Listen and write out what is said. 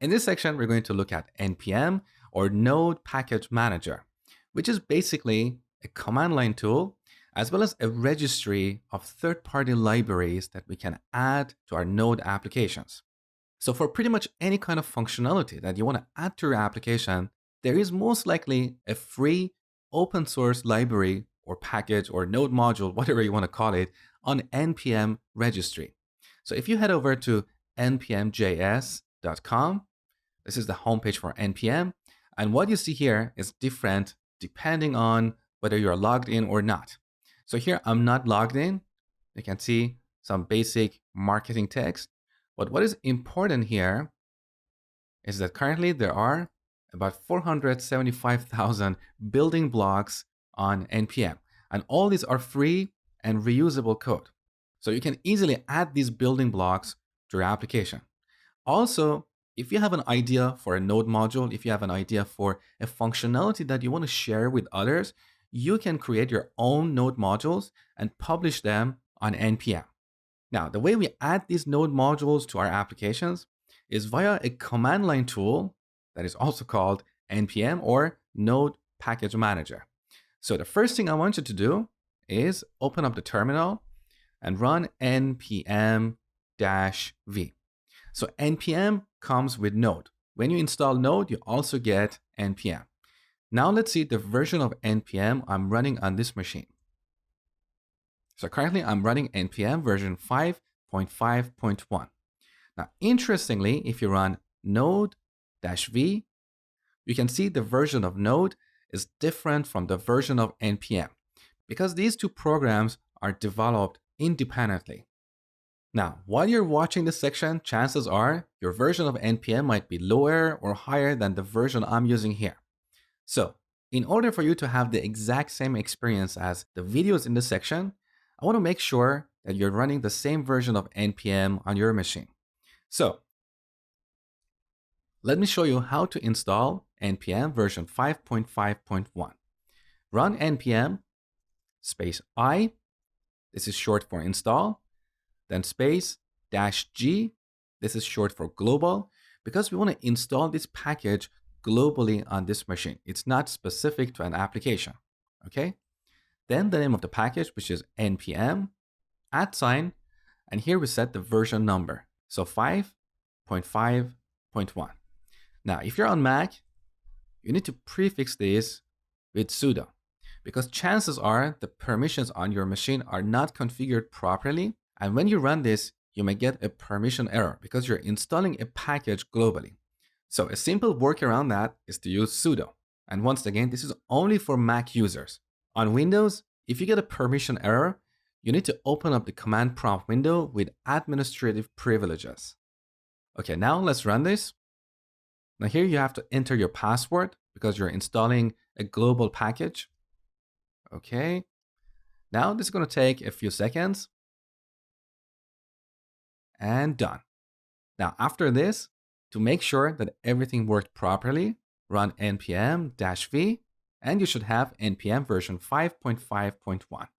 In this section, we're going to look at NPM or Node Package Manager, which is basically a command line tool as well as a registry of third-party libraries that we can add to our Node applications. So for pretty much any kind of functionality that you want to add to your application, there is most likely a free open source library or package or node module, whatever you want to call it, on NPM registry. So if you head over to npmjs.com, this is the homepage for NPM. And what you see here is different depending on whether you're logged in or not. So here I'm not logged in. You can see some basic marketing text. But what is important here is that currently there are about 475,000 building blocks on NPM. And all these are free and reusable code. So you can easily add these building blocks to your application. Also, if you have an idea for a node module, if you have an idea for a functionality that you want to share with others, you can create your own node modules and publish them on NPM. Now, the way we add these node modules to our applications is via a command line tool that is also called NPM or Node Package Manager. So the first thing I want you to do is open up the terminal and run npm-v. So npm comes with Node. When you install Node, you also get npm. Now let's see the version of npm I'm running on this machine. So currently I'm running npm version 5.5.1. Now, interestingly, if you run node-v, you can see the version of Node is different from the version of npm because these two programs are developed independently. Now, while you're watching this section, chances are your version of NPM might be lower or higher than the version I'm using here. So, in order for you to have the exact same experience as the videos in this section, I want to make sure that you're running the same version of NPM on your machine. So, let me show you how to install NPM version 5.5.1. Run npm space I, this is short for install, then space -g, this is short for global, because we want to install this package globally on this machine. It's not specific to an application, okay? Then the name of the package, which is npm, @, and here we set the version number. So 5.5.1. Now, if you're on Mac, you need to prefix this with sudo, because chances are the permissions on your machine are not configured properly. And when you run this, you may get a permission error because you're installing a package globally. So a simple workaround that is to use sudo. And once again, this is only for Mac users. On Windows, if you get a permission error, you need to open up the command prompt window with administrative privileges. Okay, now let's run this. Now here you have to enter your password because you're installing a global package. Okay, now this is going to take a few seconds. And done. Now after this, to make sure that everything worked properly, run npm-v and you should have npm version 5.5.1.